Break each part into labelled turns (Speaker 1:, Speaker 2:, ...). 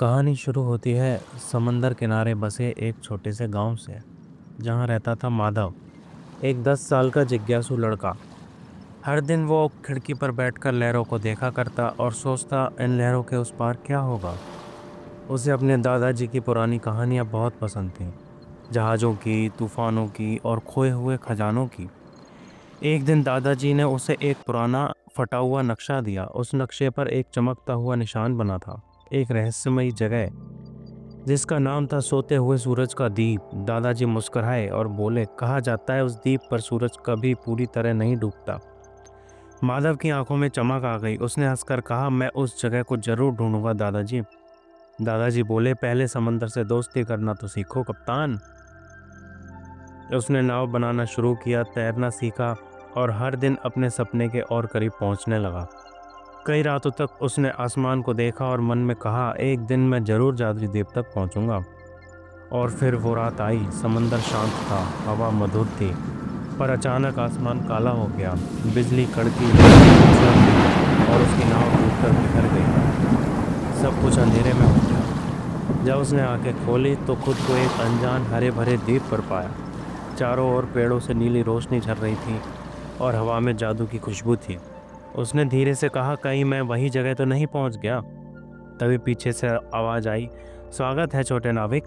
Speaker 1: कहानी शुरू होती है समंदर किनारे बसे एक छोटे से गांव से। जहां रहता था माधव, एक 10 साल का जिज्ञासु लड़का। हर दिन वो खिड़की पर बैठकर लहरों को देखा करता और सोचता इन लहरों के उस पार क्या होगा। उसे अपने दादाजी की पुरानी कहानियां बहुत पसंद थीं, जहाज़ों की, तूफानों की और खोए हुए खजानों की। एक दिन दादाजी ने उसे एक पुराना फटा हुआ नक्शा दिया। उस नक्शे पर एक चमकता हुआ निशान बना था, एक रहस्यमयी जगह जिसका नाम था सोते हुए सूरज का द्वीप। दादाजी मुस्कुराए और बोले, कहा जाता है उस द्वीप पर सूरज कभी पूरी तरह नहीं डूबता। माधव की आंखों में चमक आ गई। उसने हंसकर कहा, मैं उस जगह को जरूर ढूंढूंगा दादाजी। दादाजी बोले, पहले समंदर से दोस्ती करना तो सीखो कप्तान। उसने नाव बनाना शुरू किया, तैरना सीखा और हर दिन अपने सपने के और करीब पहुंचने लगा। कई रातों तक उसने आसमान को देखा और मन में कहा, एक दिन मैं जरूर जादुई द्वीप तक पहुंचूंगा। और फिर वो रात आई। समंदर शांत था, हवा मधुर थी, पर अचानक आसमान काला हो गया। बिजली कड़की, रोशनी फिसलने लगी और उसकी नाव डूबकर बिखर गई। सब कुछ अंधेरे में हो गया। जब उसने आंखें खोली तो खुद को एक अनजान हरे भरे द्वीप पर पाया। चारों ओर पेड़ों से नीली रोशनी झर रही थी और हवा में जादू की खुशबू थी। उसने धीरे से कहा, कहीं मैं वही जगह तो नहीं पहुंच गया। तभी पीछे से आवाज आई, स्वागत है छोटे नाविक।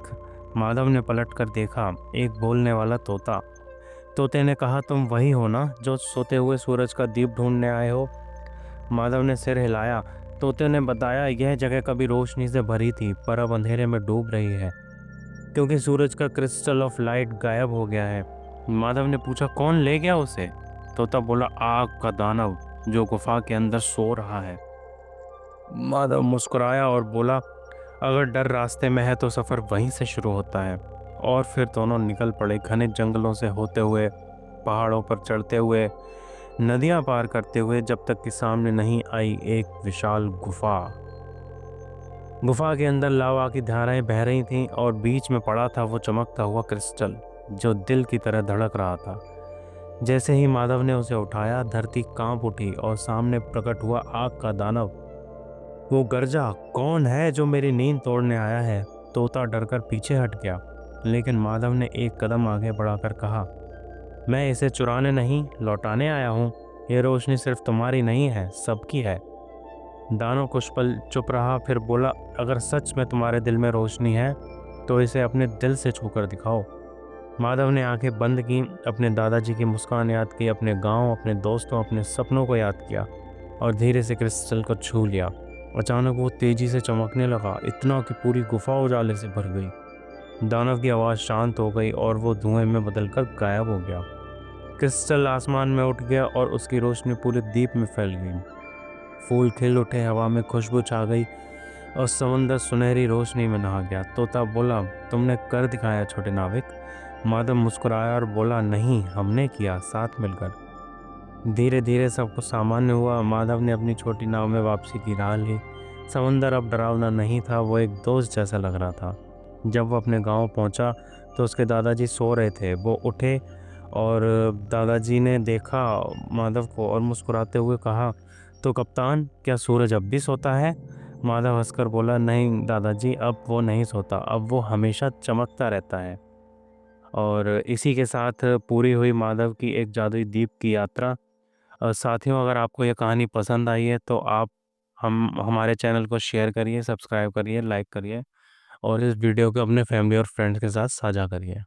Speaker 1: माधव ने पलटकर देखा, एक बोलने वाला तोता। तोते ने कहा, तुम वही हो ना जो सोते हुए सूरज का दीप ढूंढने आए हो। माधव ने सिर हिलाया। तोते ने बताया, यह जगह कभी रोशनी से भरी थी पर अब अंधेरे में डूब रही है, क्योंकि सूरज का क्रिस्टल ऑफ लाइट गायब हो गया है। माधव ने पूछा, कौन ले गया उसे? तोता बोला, आग का दानव जो गुफा के अंदर सो रहा है। माधव मुस्कुराया और बोला, अगर डर रास्ते में है तो सफर वहीं से शुरू होता है। और फिर दोनों निकल पड़े, घने जंगलों से होते हुए, पहाड़ों पर चढ़ते हुए, नदियां पार करते हुए, जब तक कि सामने नहीं आई एक विशाल गुफा। गुफा के अंदर लावा की धाराएं बह रही थीं और बीच में पड़ा था वो चमकता हुआ क्रिस्टल जो दिल की तरह धड़क रहा था। जैसे ही माधव ने उसे उठाया, धरती कांप उठी और सामने प्रकट हुआ आग का दानव। वो गरजा, कौन है जो मेरी नींद तोड़ने आया है? तोता डरकर पीछे हट गया, लेकिन माधव ने एक कदम आगे बढ़ाकर कहा, मैं इसे चुराने नहीं, लौटाने आया हूँ। ये रोशनी सिर्फ तुम्हारी नहीं है, सबकी है। दानव कुछ पल चुप रहा, फिर बोला, अगर सच में तुम्हारे दिल में रोशनी है तो इसे अपने दिल से छूकर दिखाओ। माधव ने आंखें बंद की, अपने दादाजी की मुस्कान याद की, अपने गांव, अपने दोस्तों, अपने सपनों को याद किया और धीरे से क्रिस्टल को छू लिया। अचानक वो तेजी से चमकने लगा, इतना कि पूरी गुफा उजाले से भर गई। दानव की आवाज़ शांत हो गई और वो धुएं में बदलकर गायब हो गया। क्रिस्टल आसमान में उठ गया और उसकी रोशनी पूरे द्वीप में फैल गई। फूल खिल उठे, हवा में खुशबू छा गई और समंदर सुनहरी रोशनी में नहा गया। तोता बोला, तुमने कर दिखाया छोटे नाविक। माधव मुस्कुराया और बोला, नहीं, हमने किया, साथ मिलकर। धीरे धीरे सब कुछ सामान्य हुआ। माधव ने अपनी छोटी नाव में वापसी की राह ली। समंदर अब डरावना नहीं था, वो एक दोस्त जैसा लग रहा था। जब वो अपने गांव पहुंचा तो उसके दादाजी सो रहे थे। वो उठे और दादाजी ने देखा माधव को और मुस्कुराते हुए कहा, तो कप्तान, क्या सूरज अब भी सोता है? माधव हंसकर बोला, नहीं दादाजी, अब वो नहीं सोता, अब वो हमेशा चमकता रहता है। और इसी के साथ पूरी हुई माधव की एक जादुई द्वीप की यात्रा। साथियों, अगर आपको ये कहानी पसंद आई है तो आप हम हमारे चैनल को शेयर करिए, सब्सक्राइब करिए, लाइक करिए और इस वीडियो को अपने फैमिली और फ्रेंड्स के साथ साझा करिए।